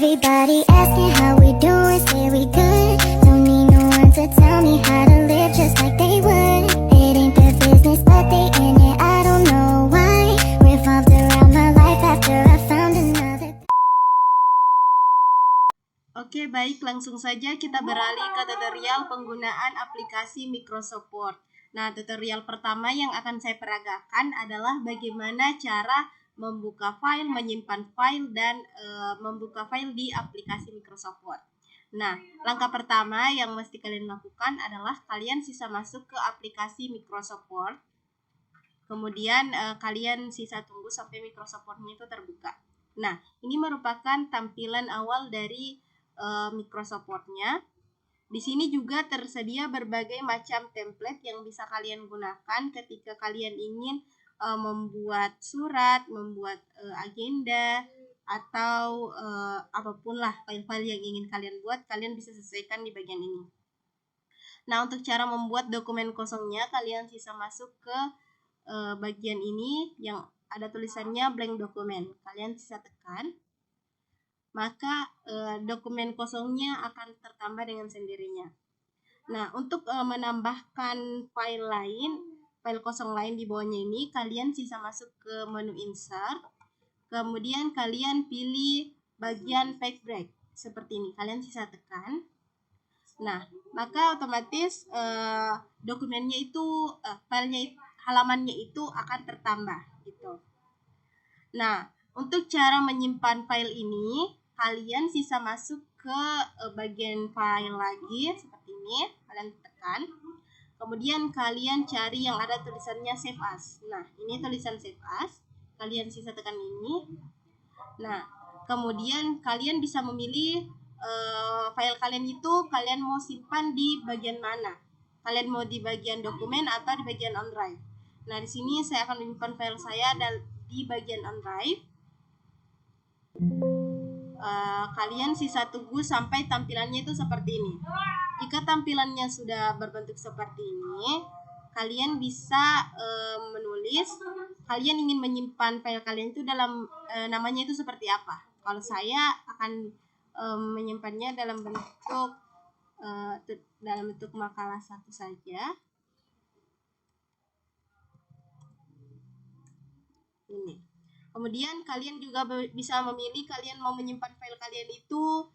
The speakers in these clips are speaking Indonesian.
Everybody asking how we doing, say we good. Don't need no one to tell me how to live just like they would. It ain't their business, but they in it, I don't know why. Revolved around my life after I found another. Oke, baik, langsung saja kita beralih ke tutorial penggunaan aplikasi Microsoft Word. Nah, tutorial pertama yang akan saya peragakan adalah bagaimana cara membuka file, menyimpan file, dan membuka file di aplikasi Microsoft Word. Nah, langkah pertama yang mesti kalian lakukan adalah kalian sisa masuk ke aplikasi Microsoft Word. Kemudian kalian sisa tunggu sampai Microsoft Word-nya itu terbuka. Nah, ini merupakan tampilan awal dari Microsoft Word-nya. Di sini juga tersedia berbagai macam template yang bisa kalian gunakan ketika kalian ingin membuat surat, membuat agenda, atau apapun lah file-file yang ingin kalian buat, kalian bisa sesuaikan di bagian ini. Nah, untuk cara membuat dokumen kosongnya, kalian sisa masuk ke bagian ini yang ada tulisannya blank document. Kalian sisa tekan, maka dokumen kosongnya akan tertambah dengan sendirinya. Nah, untuk menambahkan file kosong lain di bawahnya ini, kalian sisa masuk ke menu insert, kemudian kalian pilih bagian page break seperti ini. Kalian sisa tekan. Nah, maka otomatis dokumennya itu filenya, halamannya itu akan tertambah gitu. Nah, untuk cara menyimpan file ini, kalian sisa masuk ke bagian file lagi seperti ini, kalian tekan. Kemudian kalian cari yang ada tulisannya save as. Nah, ini tulisan save as. Kalian sisa tekan ini. Nah, kemudian kalian bisa memilih file kalian itu kalian mau simpan di bagian mana. Kalian mau di bagian dokumen atau di bagian OneDrive. Nah, di sini saya akan menyimpan file saya di bagian OneDrive. Kalian sisa tunggu sampai tampilannya itu seperti ini. Jika tampilannya sudah berbentuk seperti ini, kalian bisa menulis kalian ingin menyimpan file kalian itu dalam namanya itu seperti apa. Kalau saya akan menyimpannya dalam bentuk makalah satu saja. Ini. Kemudian kalian juga bisa memilih kalian mau menyimpan file kalian itu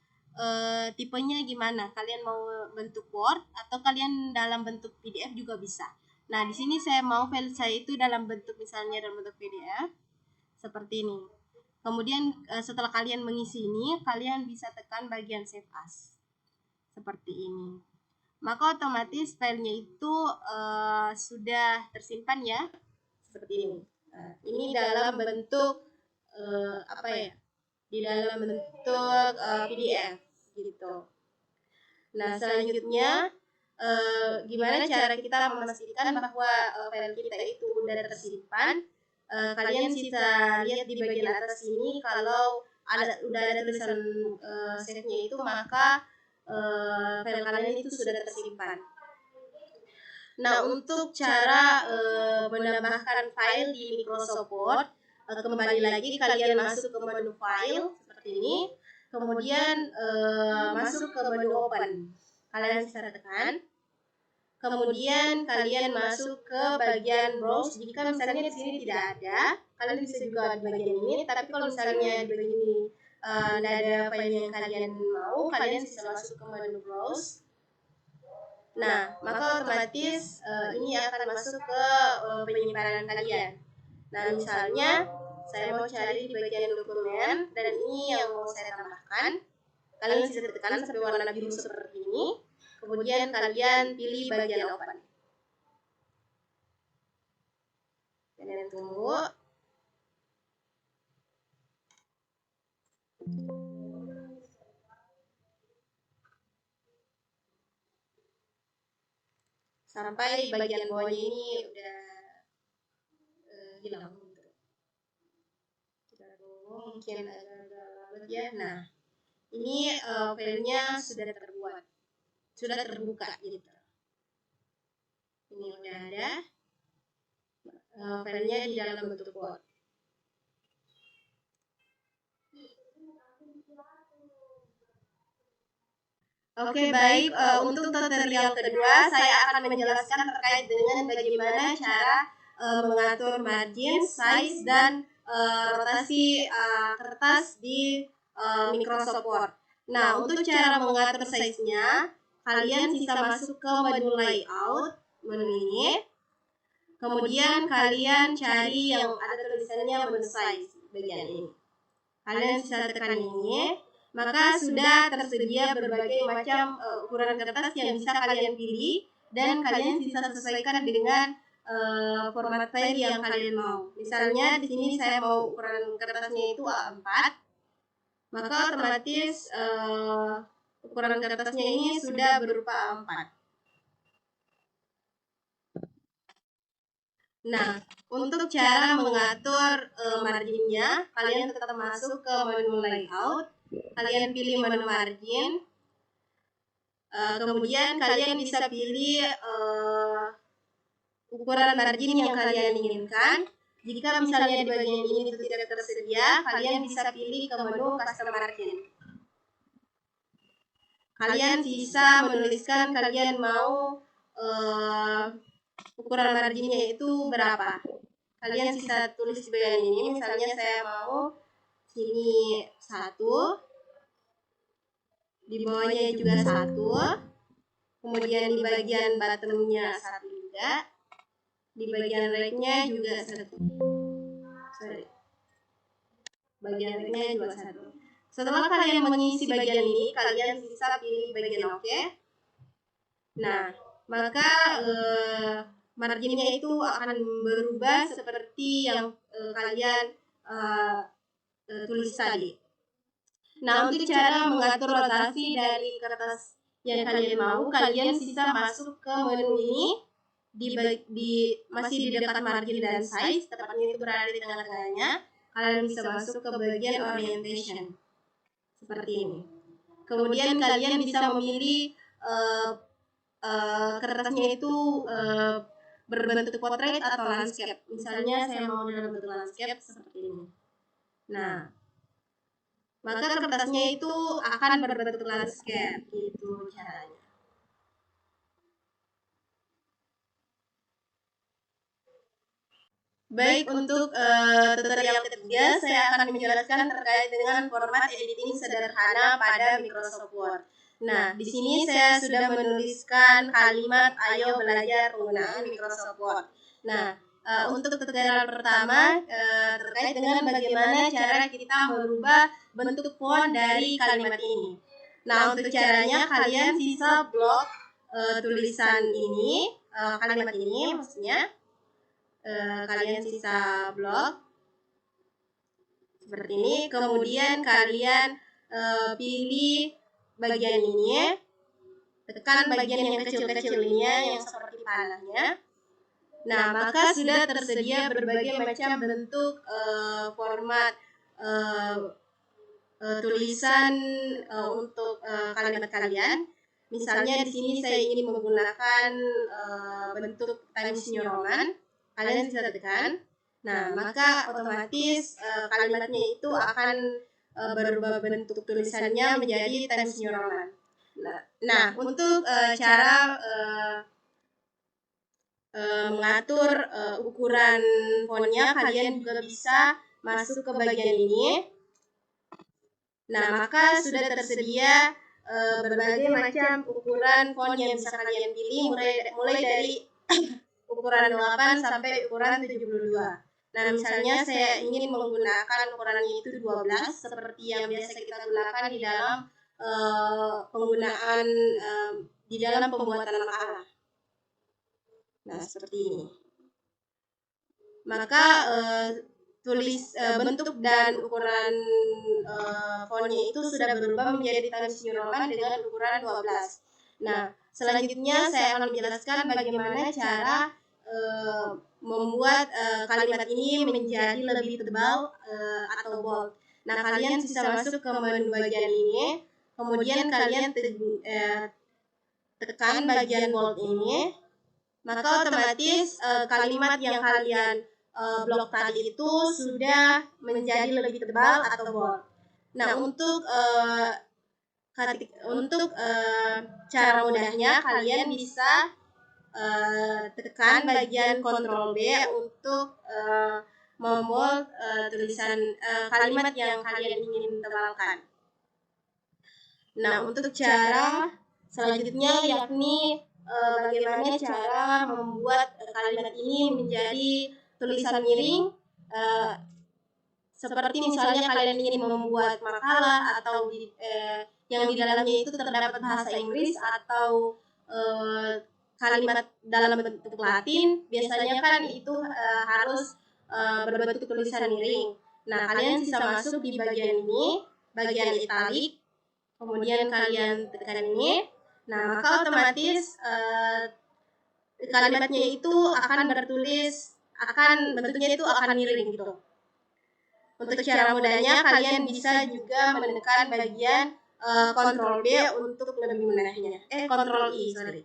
tipenya gimana. Kalian mau bentuk Word atau kalian dalam bentuk PDF juga bisa. Nah, di sini saya mau file saya itu dalam bentuk PDF seperti ini. Kemudian setelah kalian mengisi ini, kalian bisa tekan bagian save as seperti ini. Maka otomatis filenya itu sudah tersimpan ya, seperti ini. Ini dalam bentuk di dalam bentuk PDF gitu. Nah, selanjutnya gimana cara kita memastikan bahwa file kita itu udah tersimpan? Kalian sisa lihat di bagian atas ini, kalau udah ada tulisan save-nya itu, maka file kalian itu sudah tersimpan. Nah, untuk cara menambahkan file di Microsoft Word, kembali lagi kalian masuk ke menu file seperti ini, kemudian masuk ke menu open. Kalian bisa tekan. Kemudian kalian masuk ke bagian browse. Jika misalnya di sini tidak ada, kalian bisa juga di bagian ini. Tapi kalau misalnya di bagian ini tidak ada file yang kalian mau, kalian bisa masuk ke menu browse. Nah, maka otomatis ini akan masuk ke penyimpanan kalian. Nah, misalnya saya mau cari di bagian dokumen dan ini yang mau saya tambahkan. Kalian bisa tekan sampai warna biru seperti ini. Kemudian kalian pilih bagian open. Kalian tunggu. Sampai bagian bawahnya ini udah hilang. Kita tunggu, mungkin agak lama ya. Nah, ini filenya sudah terbuka gitu. Ini udah ada filenya di dalam bentuk Word. Oke, baik. Untuk tutorial kedua, saya akan menjelaskan terkait dengan bagaimana cara mengatur margin, size, dan rotasi kertas di Microsoft Word. Nah, untuk cara mengatur size-nya, kalian bisa masuk ke menu layout, menu ini. Kemudian kalian cari yang ada tulisannya menu size, bagian ini. Kalian bisa tekan ini. Maka sudah tersedia berbagai macam ukuran kertas yang bisa kalian pilih dan kalian bisa sesuaikan dengan format file yang kalian mau. Misalnya di sini saya mau ukuran kertasnya itu A4, maka otomatis ukuran kertasnya ini sudah berupa A4. Nah, untuk cara mengatur marginnya, kalian tetap masuk ke menu layout, kalian pilih menu margin. Kemudian kalian bisa pilih ukuran margin yang kalian inginkan. Jika misalnya di bagian ini itu tidak tersedia, kalian bisa pilih ke menu custom margin. Kalian bisa menuliskan kalian mau ukuran marginnya itu berapa. Kalian bisa tulis di bagian ini, misalnya saya mau sini 1, di bawahnya juga 1. Kemudian di bagian bottomnya 1 juga, di bagian right-nya juga 1. Bagian right-nya juga 1. Setelah kalian mengisi bagian ini, kalian bisa pilih bagian OK. Nah, maka marginnya itu akan berubah seperti yang kalian tulis tadi. Nah, untuk cara mengatur rotasi dari kertas yang kalian mau, kalian bisa masuk ke menu ini masih di dekat margin dan size, tepatnya itu berada di tengah-tengahnya. Kalian bisa masuk ke bagian orientation seperti ini. Kemudian kalian bisa memilih kertasnya itu berbentuk portrait atau landscape. Misalnya saya mau dalam bentuk landscape seperti ini. Nah, maka kertasnya itu akan berbentuk landscape, gitu caranya. Baik, untuk tutorial ketiga saya akan menjelaskan terkait dengan format editing sederhana pada Microsoft Word. Nah, di sini saya sudah menuliskan kalimat ayo belajar penggunaan Microsoft Word. Nah, untuk tutorial pertama terkait dengan bagaimana cara kita merubah bentuk font dari kalimat ini. Nah, untuk caranya kalian bisa blok tulisan ini, kalimat ini maksudnya. Kalian sisa blok seperti ini, kemudian kalian pilih bagian ini, tekan bagian yang kecil-kecilnya yang seperti panahnya. Nah, maka sudah tersedia berbagai macam bentuk format tulisan untuk kalimat kalian. Misalnya di sini saya ingin menggunakan bentuk Times New Roman. Kalian bisa tekan. Nah, maka otomatis kalimatnya itu akan berubah bentuk tulisannya menjadi Times New Roman. Nah, untuk cara mengatur ukuran fontnya, kalian juga bisa masuk ke bagian ini. Nah, maka sudah tersedia berbagai macam ukuran font yang bisa kalian pilih, mulai dari ukuran 8 sampai ukuran 72. Nah, misalnya saya ingin menggunakan ukurannya itu 12 seperti yang biasa kita gunakan di dalam penggunaan di dalam pembuatan makalah. Nah, seperti ini. Maka bentuk dan ukuran fontnya itu sudah berubah menjadi Times New Roman dengan ukuran 12. Nah, selanjutnya saya akan menjelaskan bagaimana cara membuat kalimat ini menjadi lebih tebal atau bold. Nah, kalian bisa masuk ke menu bagian ini, kemudian kalian tekan bagian bold ini, maka otomatis kalimat yang kalian blok tadi itu sudah menjadi lebih tebal atau bold. Nah, untuk cara mudahnya kalian bisa tekan bagian Ctrl B untuk membold tulisan kalimat yang kalian ingin tebalkan. Nah, untuk cara selanjutnya yakni bagaimana cara membuat kalimat ini menjadi tulisan miring, seperti misalnya kalian ingin membuat makalah atau yang di dalamnya itu terdapat bahasa Inggris atau kalimat dalam bentuk Latin, biasanya kan itu harus berbentuk tulisan miring. Nah, kalian bisa masuk di bagian ini, bagian italik, kemudian kalian tekan ini. Nah, maka otomatis kalimatnya itu akan bentuknya itu akan miring gitu. Untuk cara mudahnya kalian bisa juga menekan bagian Ctrl B untuk lebih mudahnya. Ctrl I, sorry.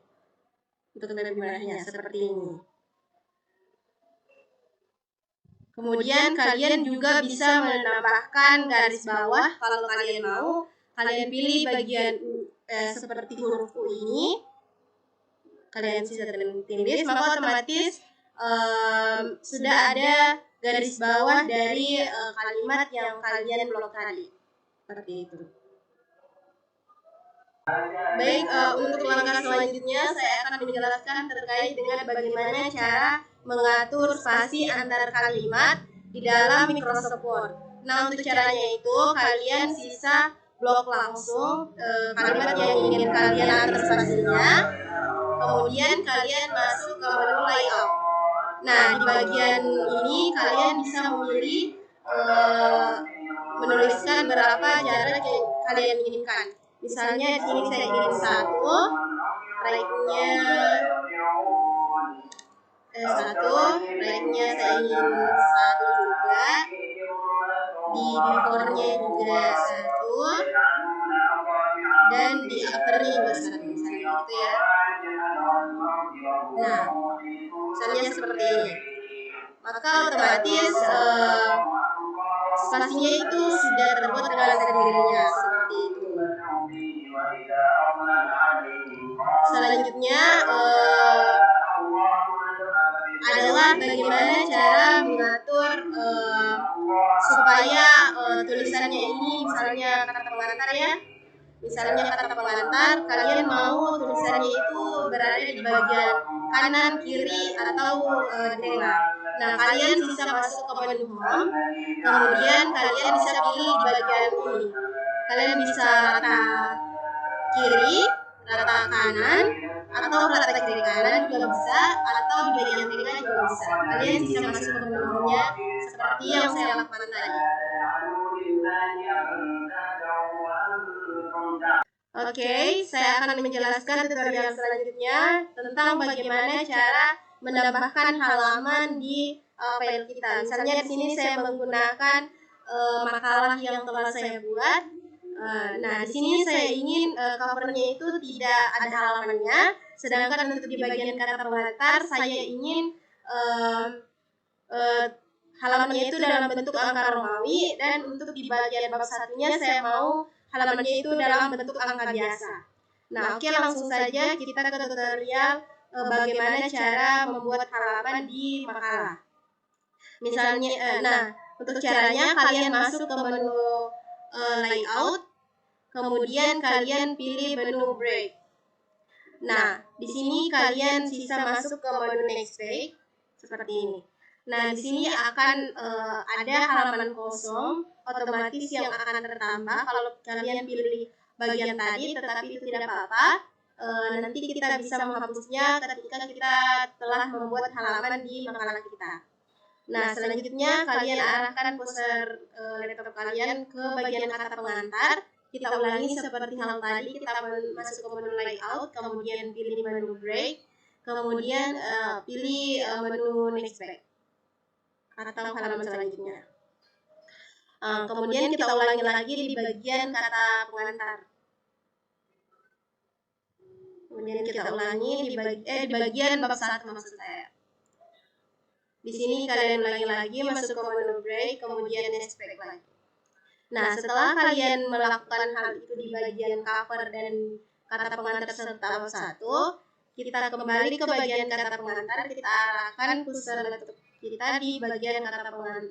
Untuk lebih mudahnya seperti ini. Kemudian kalian juga bisa menambahkan garis bawah kalau kalian mau. Kalian pilih bagian seperti huruf U ini. Kalian bisa tindis, maka otomatis sudah ada garis bawah dari kalimat yang kalian blok tadi. Seperti itu. Baik, untuk langkah selanjutnya saya akan menjelaskan terkait dengan bagaimana cara mengatur spasi antar kalimat di dalam Microsoft Word. Nah, untuk caranya itu kalian bisa blok langsung kalimat yang ingin kalian atur spasinya. Kemudian kalian masuk ke menu layout. Nah, di bagian ini kalian bisa memilih menuliskan berapa jarak yang kalian inginkan. Misalnya di sini saya ingin 1, right-nya 1, right-nya saya ingin 1 juga, di before-nya juga 1, dan di after-nya juga 1, misalnya gitu ya. Nah, misalnya seperti ini. Maka otomatis spasinya itu sudah terbuat dengan sendirinya seperti itu. Selanjutnya adalah bagaimana cara mengatur supaya tulisannya ini misalnya kata pengantar ya. Misalnya kata pengantar, kalian mau tulisannya itu berada di bagian kanan, kiri, atau di tengah. Nah, kalian bisa masuk ke menu home, kemudian kalian bisa pilih di bagian ini. Kalian bisa rata kiri, rata kanan, atau rata kiri kanan juga bisa, atau di bagian tengah juga bisa. Kalian bisa masuk ke menu home-nya seperti yang saya lakukan tadi. Oke, saya akan menjelaskan tutorial selanjutnya tentang bagaimana cara menambahkan halaman di file kita. Misalnya di sini saya menggunakan makalah yang telah saya buat. Nah, di sini saya ingin covernya itu tidak ada halamannya, sedangkan untuk di bagian kata pengantar saya ingin halamannya itu dalam bentuk angka Romawi, dan untuk di bagian bab satunya saya mau halamannya itu dalam bentuk angka biasa. Nah, oke, langsung saja kita ke tutorial bagaimana cara membuat halaman di makalah. Misalnya, untuk caranya kalian masuk ke menu layout, kemudian kalian pilih menu break. Nah, di sini kalian bisa masuk ke menu next page seperti ini. Nah, di sini akan ada halaman kosong otomatis yang akan tertambah kalau kalian pilih bagian tadi, tetapi itu tidak apa-apa. Nanti kita bisa menghapusnya ketika kita telah membuat halaman di makalah kita. Nah, selanjutnya kalian arahkan cursor laptop kalian ke bagian kata pengantar. Kita ulangi seperti hal tadi, kita masuk ke menu layout, kemudian pilih menu break, kemudian pilih menu next page atau halaman selanjutnya. Kemudian kita ulangi lagi di bagian kata pengantar. Kemudian kita ulangi di bagian bab 1 maksud saya. Di sini kalian ulangi lagi, masuk ke menu break, kemudian next page lagi. Nah, setelah kalian melakukan hal itu di bagian cover dan kata pengantar tahap 1, kita kembali ke bagian kata pengantar, kita arahkan kursor laptop kita di bagian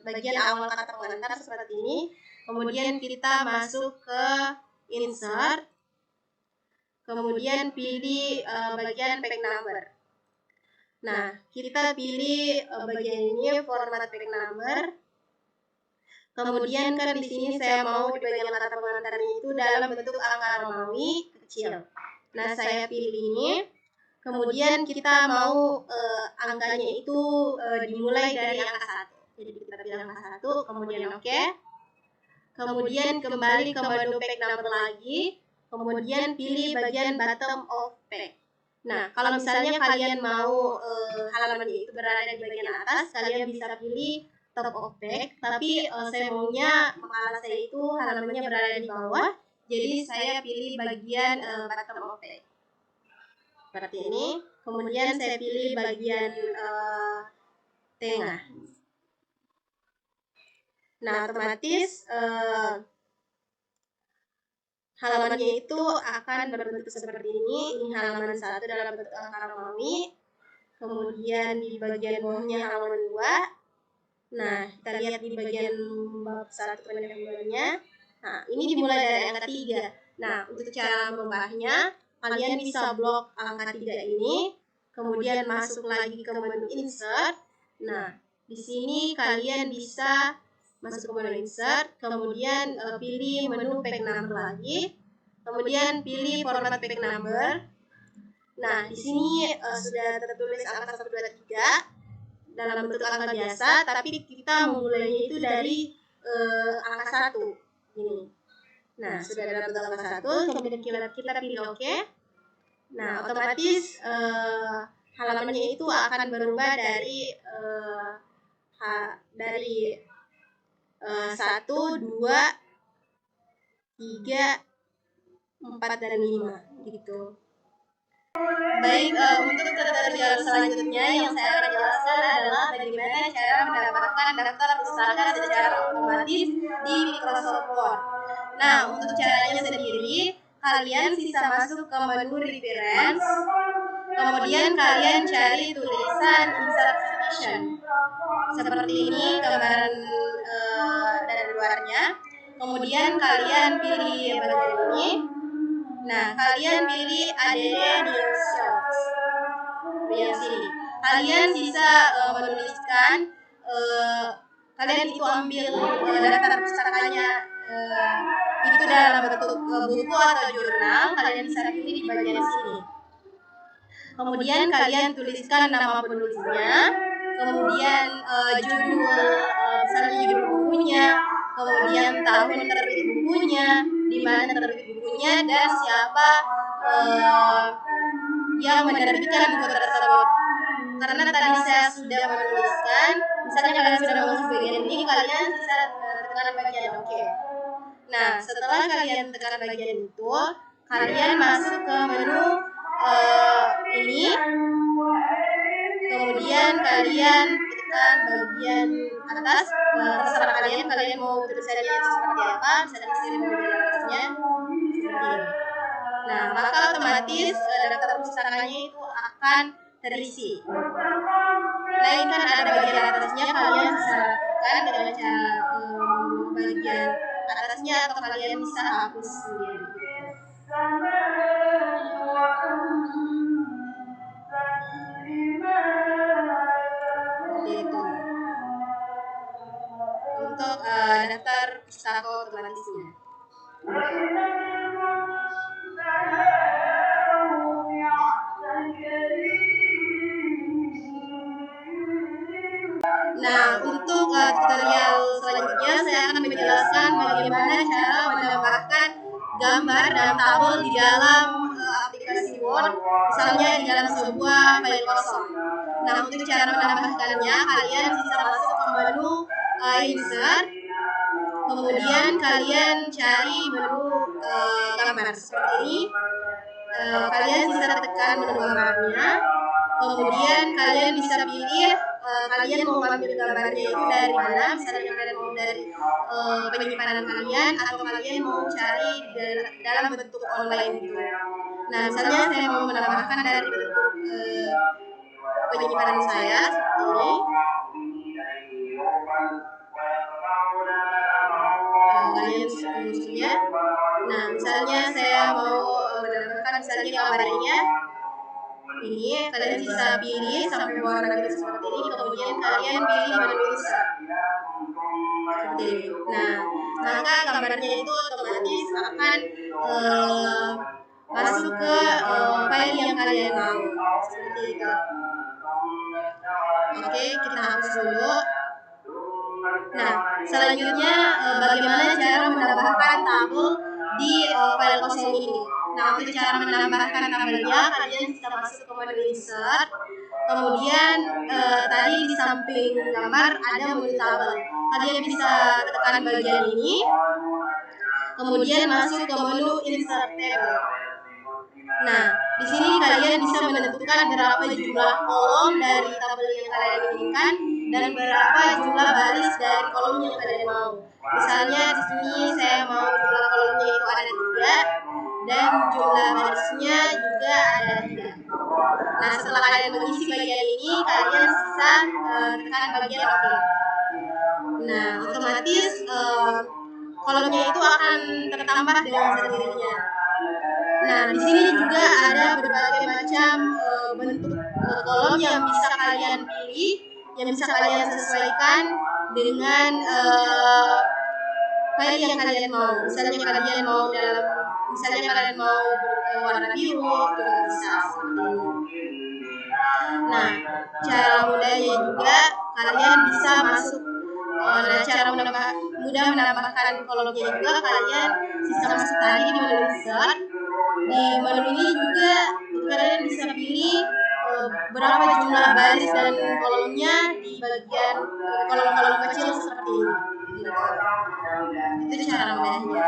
bagian awal kata pengantar seperti ini. Kemudian kita masuk ke insert, kemudian pilih bagian page number. Nah, kita pilih bagian ini format page number. Kemudian kan di sini saya mau di bagian kata pengantarnya itu dalam bentuk angka Romawi kecil. Nah, saya pilih ini. Kemudian kita mau angkanya itu dimulai dari angka 1. Jadi kita pilih angka 1, kemudian oke. Kemudian kembali ke menu page number lagi. Kemudian pilih bagian bottom of page. Nah, kalau misalnya kalian mau halamannya itu berada di bagian atas, kalian bisa pilih top of page. Tapi saya maunya makalah saya itu halamannya berada di bawah. Jadi saya pilih bagian bottom of page. Seperti ini. Kemudian saya pilih bagian tengah. Nah, otomatis halamannya itu akan berbentuk seperti ini. Ini halaman 1 dalam bentuk angka Romawi. Kemudian di bagian bawahnya halaman 2. Nah, kita lihat di bagian bab 1 penampilannya. Nah, ini dimulai dari angka 3. Nah, untuk cara merubahnya, kalian bisa blok angka 3 ini, kemudian masuk lagi ke menu insert. Nah, di sini kalian bisa masuk ke menu insert, kemudian pilih menu page number lagi, kemudian pilih format page number. Nah, di sini sudah tertulis angka 123 dalam bentuk angka biasa, tapi kita mulainya itu dari angka 1. Ini. Nah, sudah dalam bentuk angka 1, kemudian kita pilih OK. Nah, otomatis halamannya itu akan berubah dari 1, 2, 3, 4, dan 5 gitu. Baik, untuk tutorial selanjutnya yang saya akan jelaskan adalah bagaimana cara mendapatkan daftar pustaka secara otomatis di Microsoft Word. Nah, untuk caranya sendiri, kalian bisa masuk ke menu reference, kemudian kalian cari tulisan insert citation. Seperti ini gambaran dari luarnya. Kemudian kalian pilih bagian ini. Nah, kalian pilih add new sheets. Yang sini. Kalian bisa menuliskan kalian itu ambil daftar pustakanya itu dalam bentuk buku atau jurnal, kalian bisa pilih di bagian sini. Kemudian kalian tuliskan nama penulisnya, kemudian judul, misalnya judul bukunya, kemudian tahun terbit bukunya, di mana terbit bukunya, dan siapa yang menerbitkan buku tersebut. Karena tadi saya sudah menuliskan, misalnya kalian sudah menulis bagian ini, kalian bisa tekan bagian OK. Nah, setelah kalian tekan bagian itu, kalian masuk ke menu ini, kemudian kalian tekan bagian atas, terserah kalian mau tulisannya seperti apa, bisa disirim bagian atasnya seperti ini. Nah, maka otomatis daftar pustakanya itu akan terisi. Nah, ini kan ada bagian atasnya, kalian bisa lakukan dengan cara bagian atasnya, atau kalian bisa hapus sendiri. Seperti itu. Untuk daftar pustaka otomatisnya. Nah, untuk tutorial selanjutnya saya akan menjelaskan bagaimana cara menambahkan gambar dan tabel di dalam aplikasi Word, misalnya di dalam sebuah file kosong. Nah, untuk cara menambahkannya, kalian bisa masuk ke menu insert, kemudian kalian cari menu gambar seperti ini. Kalian bisa tekan menu gambarnya, kemudian kalian bisa pilih kalian mau ambil gambarnya itu dari mana. Misalnya kalian mau dari penyimpanan kalian, atau kalian mau cari dalam bentuk online gitu. Nah, misalnya saya mau menambahkan dari bentuk penyimpanan saya seperti ini. Kalian musuhnya. Nah, misalnya saya mau menambahkan misalnya gambarnya ini, kalian bisa pilih sampai warna biru seperti ini, kemudian kalian pilih menu insert seperti ini. Nah, maka gambarnya itu otomatis akan masuk ke file yang kalian mau seperti itu. Oke, kita hapus dulu. Nah, selanjutnya bagaimana cara menambahkan tabel di file kosong ini. Nah, untuk cara menambahkan tabelnya, kalian bisa masuk ke menu insert. Kemudian tadi di samping gambar ada menu tabel. Kalian bisa tekan bagian ini. Kemudian masuk ke menu insert table. Nah, di sini kalian bisa menentukan berapa jumlah kolom dari tabel yang kalian inginkan dan berapa jumlah baris dari kolom yang kalian mau. Misalnya di sini saya mau jumlah kolomnya itu ada 3 dan jumlah barisnya juga ada 3. Nah, setelah kalian mengisi bagian ini, kalian bisa tekan bagian OK. Nah, otomatis kolomnya itu akan tertambah dengan sendirinya. Nah, di sini juga ada berbagai macam bentuk kolom yang bisa kalian pilih, yang bisa kalian sesuaikan dengan file yang kalian mau. Misalnya kalian mau warna biru juga bisa seperti ini. Nah, cara mudahnya juga kalian bisa masuk. Cara mudah menambahkan kolomnya juga kalian bisa masuk tadi di menu insert. Di menu ini juga kalian bisa pilih berapa jumlah baris dan kolomnya di bagian kolom-kolom kecil seperti ini. Gitu. Itu cara mudahnya.